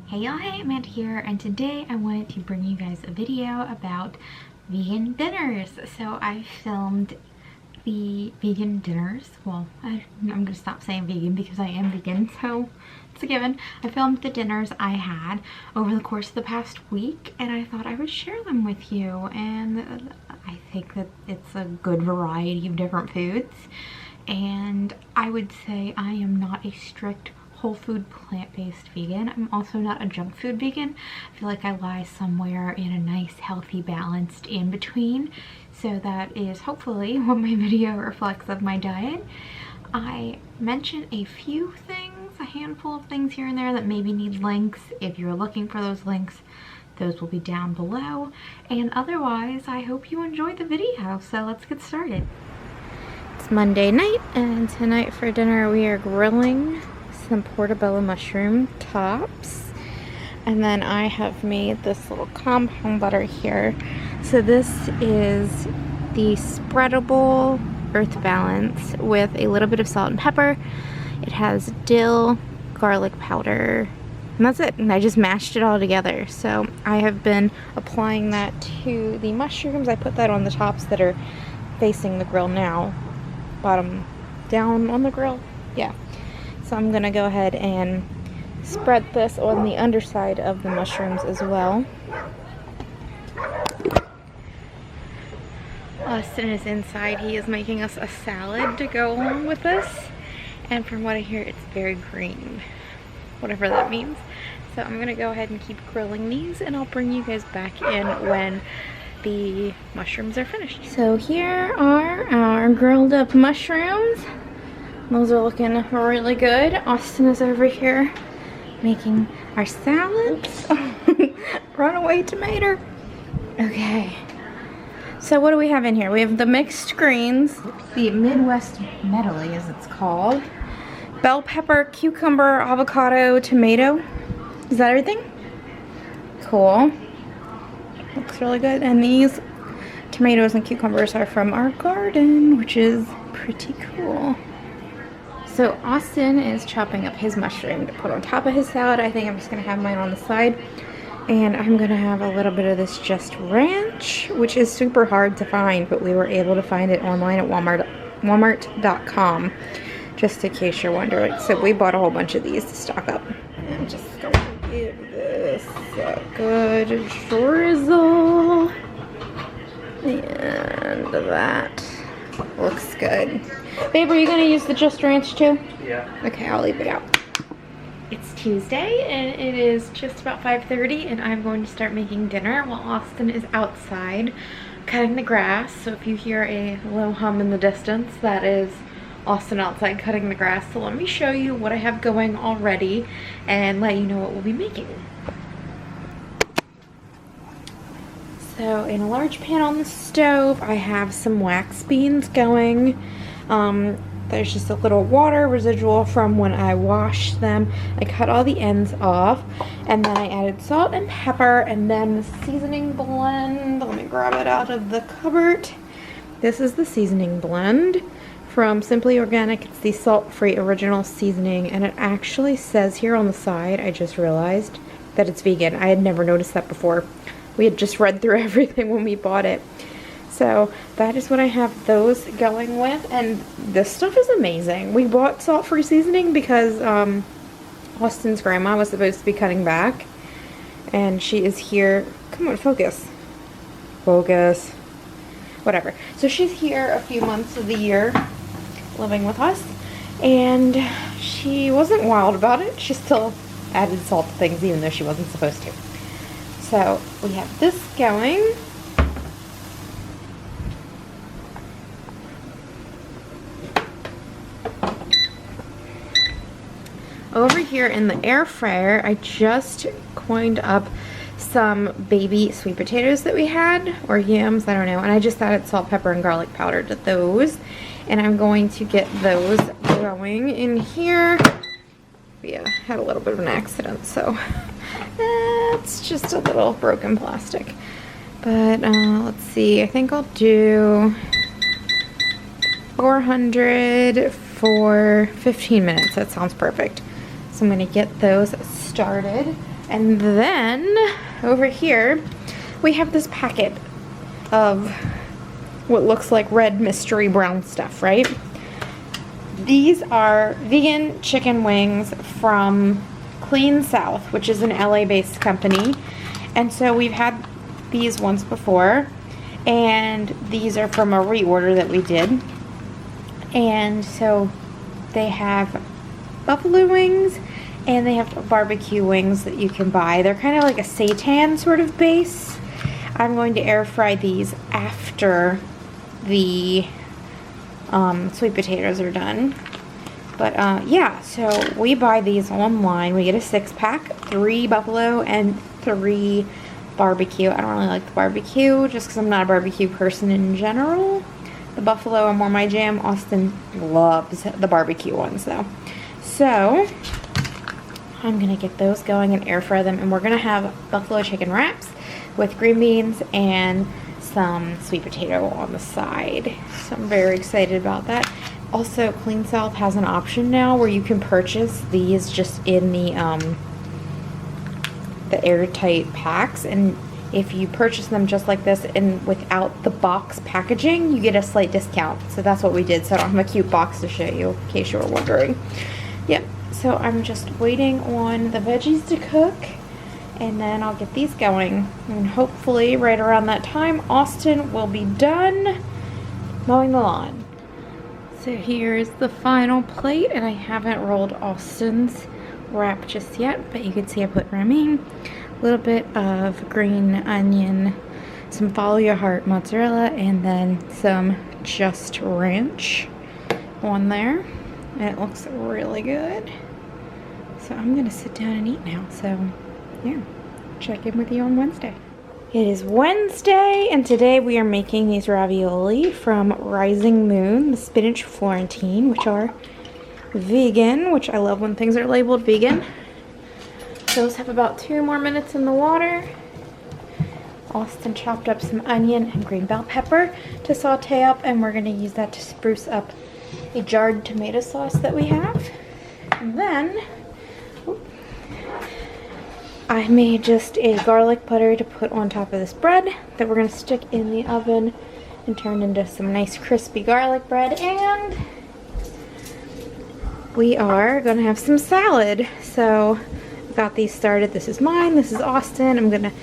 Hey y'all, hey, Amanda here, and today I wanted to bring you guys a video about vegan dinners. So I filmed the vegan dinners. Well, I'm gonna stop saying vegan because I am vegan, so it's a given. I filmed the dinners I had over the course of the past week, and I thought I would share them with you. And I think that it's a good variety of different foods. And I would say I am not a strict whole food plant-based vegan. I'm also not a junk food vegan. I feel like I lie somewhere in a nice healthy balanced in between, so that is hopefully what my video reflects of my diet. I mentioned a few things, a handful of things here and there that maybe need links. If you're looking for those links, those will be down below, and otherwise I hope you enjoyed the video. So let's get started. It's Monday night, and tonight for dinner we are grilling some portobello mushroom tops, and then I have made this little compound butter here. So this is the spreadable earth balance with a little bit of salt and pepper. It has dill, garlic powder, and that's it. And I just mashed it all together. So I have been applying that to the mushrooms. I put that on the tops that are facing the grill now, bottom down on the grill. Yeah. So I'm gonna go ahead and spread this on the underside of the mushrooms as well. Austin is inside. He is making us a salad to go along with this. And from what I hear, it's very green, whatever that means. So I'm gonna go ahead and keep grilling these, and I'll bring you guys back in when the mushrooms are finished. So here are our grilled up mushrooms. Those are looking really good. Austin is over here making our salads. Runaway tomato. Okay. So what do we have in here? We have the mixed greens, the Midwest medley as it's called. Bell pepper, cucumber, avocado, tomato. Is that everything? Cool. Looks really good. And these tomatoes and cucumbers are from our garden, which is pretty cool. So Austin is chopping up his mushroom to put on top of his salad. I think I'm just gonna have mine on the side. And I'm gonna have a little bit of this Just Ranch, which is super hard to find, but we were able to find it online at Walmart.com, just in case you're wondering. So we bought a whole bunch of these to stock up. And I'm just going to give this a good drizzle. And that looks good. Babe, are you going to use the Just Ranch too? Yeah. Okay, I'll leave it out. It's Tuesday, and it is just about 5:30, and I'm going to start making dinner while Austin is outside cutting the grass. So if you hear a low hum in the distance, that is Austin outside cutting the grass. So let me show you what I have going already and let you know what we'll be making. So in a large pan on the stove, I have some wax beans going. There's just a little water residual from when I washed them. I cut all the ends off, and then I added salt and pepper, and then the seasoning blend. Let me grab it out of the cupboard. This is the seasoning blend from Simply Organic. It's the salt-free original seasoning, and it actually says here on the side, I just realized, that it's vegan. I had never noticed that before. We had just read through everything when we bought it. So that is what I have those going with, and this stuff is amazing. We bought salt-free seasoning because Austin's grandma was supposed to be cutting back, and she is here. Come on, focus. Focus. Whatever. So she's here a few months of the year living with us, and she wasn't wild about it. She still added salt to things even though she wasn't supposed to. So we have this going. Over here in the air fryer, I just coined up some baby sweet potatoes that we had, or yams, I don't know, and I just added salt, pepper, and garlic powder to those, and I'm going to get those going in here. Yeah, had a little bit of an accident, so that's just a little broken plastic. But let's see, I think I'll do 400 for 15 minutes. That sounds perfect. So I'm going to get those started. And then over here, we have this packet of what looks like red mystery brown stuff, right? These are vegan chicken wings from Clean South, which is an LA-based company. And so we've had these once before, and these are from a reorder that we did. And so they have buffalo wings and they have barbecue wings that you can buy. They're kind of like a seitan sort of base. I'm going to air fry these after the sweet potatoes are done. But yeah, so we buy these online. We get a 6-pack, 3 buffalo and 3 barbecue. I don't really like the barbecue just because I'm not a barbecue person in general. The buffalo are more my jam. Austin loves the barbecue ones though. So I'm gonna get those going and air fry them, and we're gonna have buffalo chicken wraps with green beans and some sweet potato on the side. So I'm very excited about that. Also, Clean South has an option now where you can purchase these just in the airtight packs, and if you purchase them just like this and without the box packaging, you get a slight discount. So that's what we did. So I don't have a cute box to show you in case you were wondering. Yep, so I'm just waiting on the veggies to cook, and then I'll get these going. And hopefully right around that time, Austin will be done mowing the lawn. So here's the final plate, and I haven't rolled Austin's wrap just yet, but you can see I put romaine, a little bit of green onion, some follow your heart mozzarella, and then some just ranch on there. And it looks really good. So I'm gonna sit down and eat now. So yeah, check in with you on Wednesday. It is Wednesday, and today we are making these ravioli from Rising Moon, the spinach Florentine, which are vegan, which I love when things are labeled vegan. Those have about 2 more minutes in the water. Austin chopped up some onion and green bell pepper to saute up, and we're going to use that to spruce up a jarred tomato sauce that we have. And then I made just a garlic butter to put on top of this bread that we're going to stick in the oven and turn into some nice crispy garlic bread. And we are going to have some salad. So I got these started. This is mine. This is Austin. I'm going to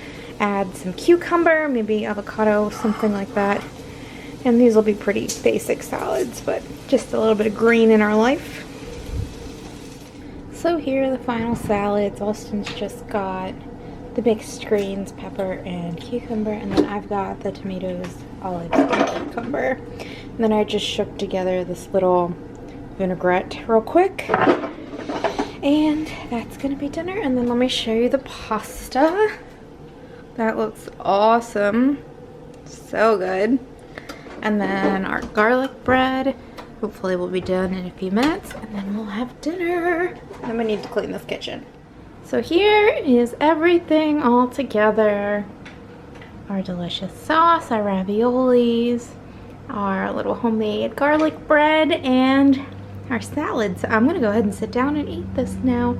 add some cucumber, maybe avocado, something like that. And these will be pretty basic salads, but just a little bit of green in our life. So here are the final salads. Austin's just got the mixed greens, pepper, and cucumber, and then I've got the tomatoes, olives, and cucumber. And then I just shook together this little vinaigrette real quick. And that's gonna be dinner. And then let me show you the pasta. That looks awesome. So good. And then our garlic bread. Hopefully we'll be done in a few minutes, and then we'll have dinner. Then we need to clean this kitchen. So here is everything all together. Our delicious sauce, our raviolis, our little homemade garlic bread, and our salad. So I'm gonna go ahead and sit down and eat this now.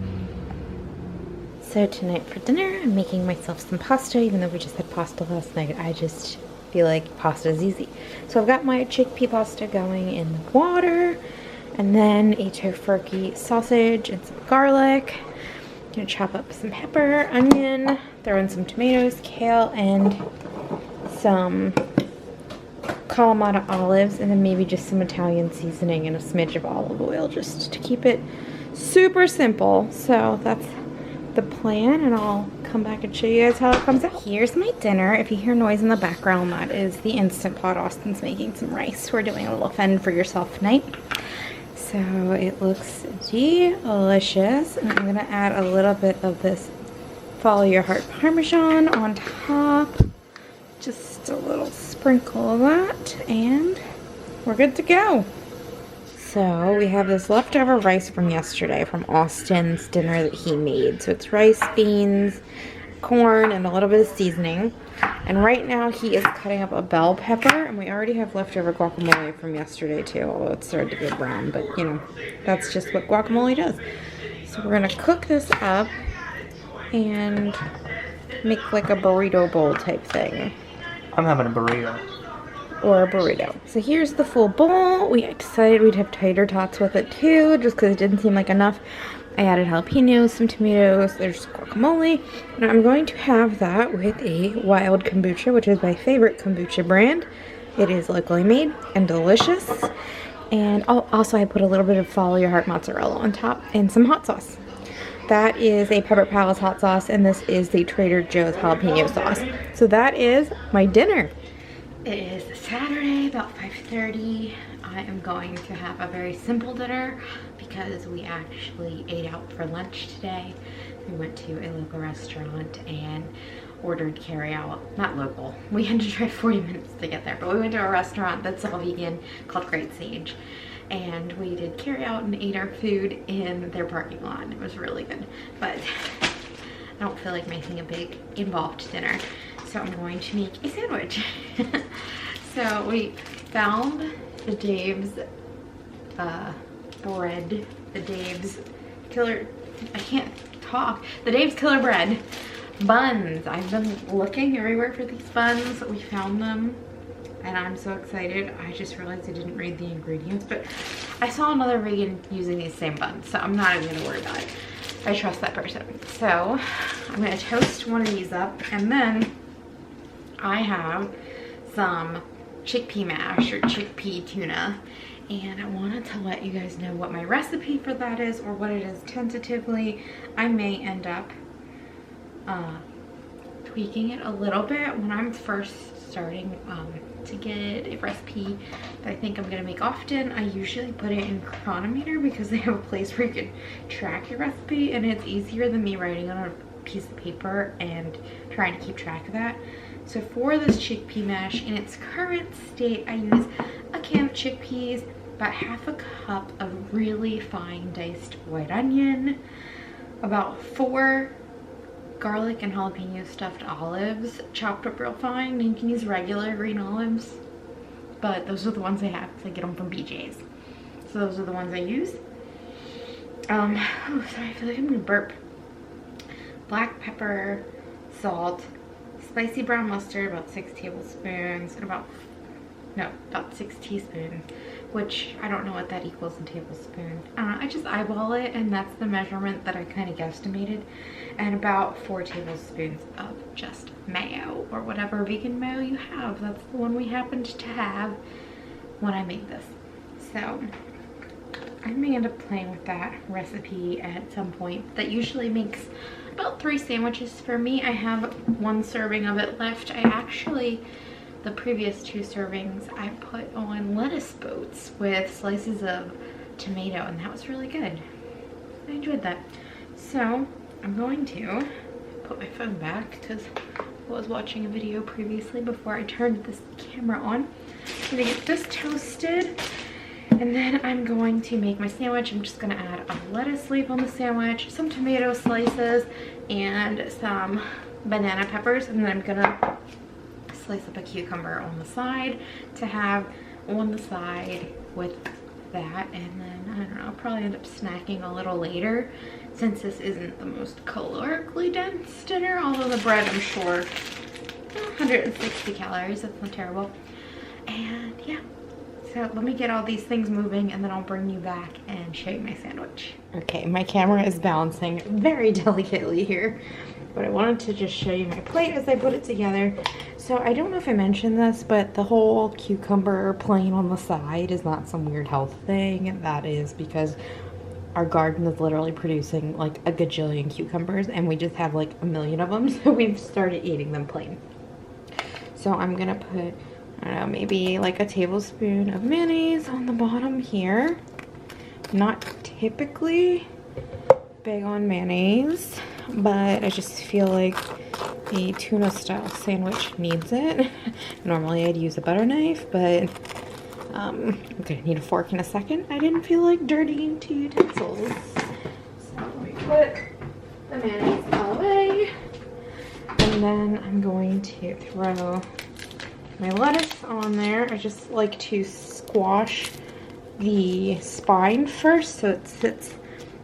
So tonight for dinner, I'm making myself some pasta. Even though we just had pasta last night, I just feel like pasta is easy. So I've got my chickpea pasta going in the water, and then a tofurkey sausage and some garlic. I'm gonna chop up some pepper, onion, throw in some tomatoes, kale, and some Kalamata olives, and then maybe just some Italian seasoning and a smidge of olive oil just to keep it super simple. So that's the plan, and I'll come back and show you guys how it comes out. Here's my dinner. If you hear noise in the background, that is the Instant Pot. Austin's making some rice. We're doing a little fend for yourself night. So it looks delicious, and I'm gonna add a little bit of this Follow Your Heart Parmesan on top. Just a little sprinkle of that, and we're good to go. So we have this leftover rice from yesterday from Austin's dinner that he made. So it's rice, beans, corn, and a little bit of seasoning. And right now he is cutting up a bell pepper, and we already have leftover guacamole from yesterday too, although it started to go brown, but you know, that's just what guacamole does. So we're gonna cook this up and make like a burrito bowl type thing. I'm having a burrito. Or a burrito. So here's the full bowl. We decided we'd have tater tots with it too, just because it didn't seem like enough. I added jalapenos, some tomatoes, there's guacamole, and I'm going to have that with a wild kombucha, which is my favorite kombucha brand. It is locally made and delicious. And also I put a little bit of Follow Your Heart mozzarella on top and some hot sauce. That is a Pepper Palace hot sauce, and this is the Trader Joe's jalapeno sauce. So that is my dinner. It is Saturday, about 5:30. I am going to have a very simple dinner because we actually ate out for lunch today. We went to a local restaurant and ordered carryout. Not local. We had to drive 40 minutes to get there, but we went to a restaurant that's all vegan called Great Sage. And we did carryout and ate our food in their parking lot. It was really good, but I don't feel like making a big involved dinner. So I'm going to make a sandwich. So we found the Dave's bread, the Dave's Killer, I can't talk, the Dave's Killer Bread buns. I've been looking everywhere for these buns. We found them and I'm so excited. I just realized I didn't read the ingredients, but I saw another vegan using these same buns, so I'm not even gonna worry about it. I trust that person. So I'm gonna toast one of these up, and then I have some chickpea mash or chickpea tuna, and I wanted to let you guys know what my recipe for that is, or what it is tentatively. I may end up tweaking it a little bit when I'm first starting to get a recipe that I think I'm gonna make often. I usually put it in Chronometer because they have a place where you can track your recipe, and it's easier than me writing on a piece of paper and trying to keep track of that. So for this chickpea mash, in its current state, I use a can of chickpeas, about half a cup of really fine diced white onion, about 4 garlic and jalapeno stuffed olives, chopped up real fine. You can use regular green olives, but those are the ones I have because I get them from BJ's. So those are the ones I use. Oh, sorry, I feel like I'm gonna burp. Black pepper, salt, spicy brown mustard, about 6 tablespoons, and about 6 teaspoons, which I don't know what that equals in tablespoons. I just eyeball it, and that's the measurement that I kind of guesstimated. And about 4 tablespoons of just mayo, or whatever vegan mayo you have. That's the one we happened to have when I made this. So I may end up playing with that recipe at some point. That usually makes about 3 sandwiches for me. I have 1 serving of it left. The previous 2 servings I put on lettuce boats with slices of tomato, and that was really good. I enjoyed that. So I'm going to put my phone back because I was watching a video previously before I turned this camera on. I'm gonna get this toasted, and then I'm going to make my sandwich. I'm just gonna add a lettuce leaf on the sandwich, some tomato slices, and some banana peppers, and then I'm gonna slice up a cucumber on the side to have on the side with that. And then I don't know, I'll probably end up snacking a little later since this isn't the most calorically dense dinner, although the bread, I'm sure, 160 calories, that's not terrible. And yeah, so let me get all these things moving, and then I'll bring you back and show you my sandwich. Okay, my camera is balancing very delicately here, but I wanted to just show you my plate as I put it together. So I don't know if I mentioned this, but the whole cucumber plain on the side is not some weird health thing. That is because our garden is literally producing like a gajillion cucumbers, and we just have like a million of them, so we've started eating them plain. So I'm gonna put, I don't know, maybe like a tablespoon of mayonnaise on the bottom here. Not typically big on mayonnaise, but I just feel like a tuna style sandwich needs it. Normally I'd use a butter knife, but I'm gonna need a fork in a second. I didn't feel like dirtying 2 utensils. So let me put the mayonnaise all away, and then I'm going to throw my lettuce on there. I just like to squash the spine first so it sits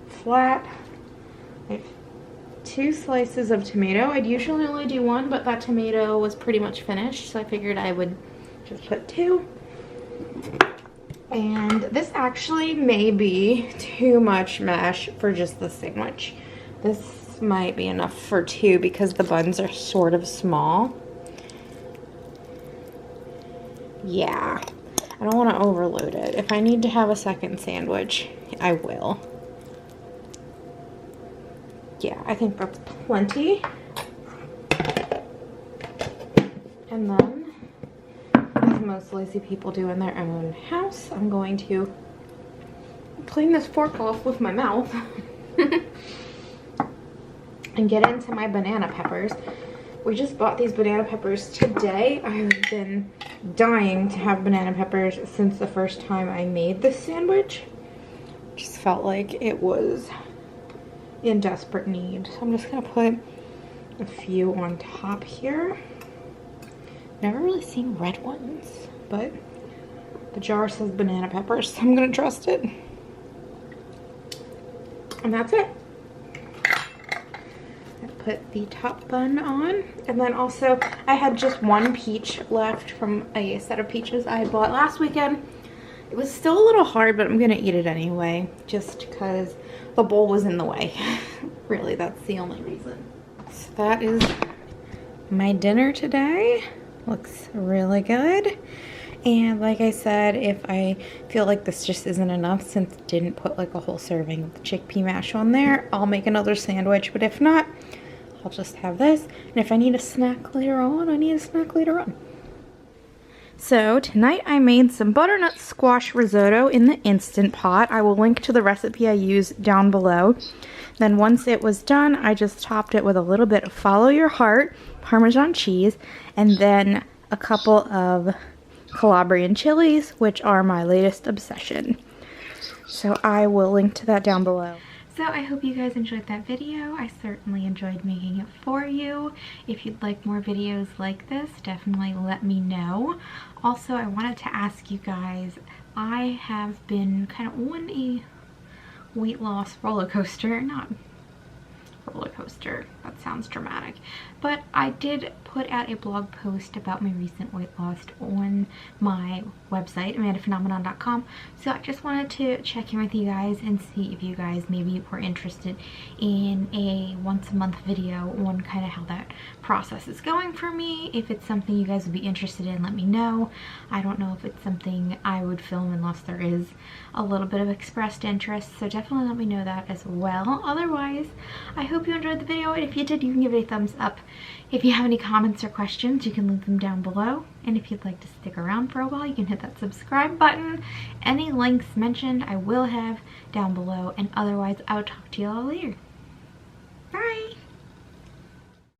flat. I have 2 slices of tomato. I'd usually only do 1, but that tomato was pretty much finished, so I figured I would just put 2. And this actually may be too much mash for just the sandwich. This might be enough for 2 because the buns are sort of small. Yeah, I don't want to overload it. If I need to have a second sandwich, I will. Yeah, I think that's plenty. And then, as most lazy people do in their own house, I'm going to clean this fork off with my mouth and get into my banana peppers. We just bought these banana peppers today. I've been dying to have banana peppers since the first time I made this sandwich. Just felt like it was in desperate need. So I'm just gonna put a few on top here. Never really seen red ones, but the jar says banana peppers, so I'm gonna trust it. And that's it. I put the top bun on, and then also I had just 1 peach left from a set of peaches I bought last weekend. It was still a little hard, but I'm gonna eat it anyway, just because the bowl was in the way. Really, that's the only reason. So that is my dinner today. Looks really good. And like I said, if I feel like this just isn't enough, since I didn't put like a whole serving of the chickpea mash on there, I'll make another sandwich. But if not, I'll just have this. And if I need a snack later on, I need a snack later on. So tonight I made some butternut squash risotto in the Instant Pot. I will link to the recipe I used down below. Then once it was done, I just topped it with a little bit of Follow Your Heart Parmesan cheese, and then a couple of Calabrian chilies, which are my latest obsession. So I will link to that down below. So I hope you guys enjoyed that video. I certainly enjoyed making it for you. If you'd like more videos like this, definitely let me know. Also, I wanted to ask you guys, I have been kind of on a weight loss roller coaster. Not roller coaster, that sounds dramatic, but I did put out a blog post about my recent weight loss on my website, Amandaphenomenon.com. So I just wanted to check in with you guys and see if you guys maybe were interested in a once a month video on kind of how that process is going for me. If it's something you guys would be interested in, let me know. I don't know if it's something I would film unless there is a little bit of expressed interest, so definitely let me know that as well. Otherwise, I hope you enjoyed the video, and if you did, you can give it a thumbs up. If you have any comments or questions, you can leave them down below. And if you'd like to stick around for a while, you can hit that subscribe button. Any links mentioned I will have down below, and otherwise I will talk to you all later.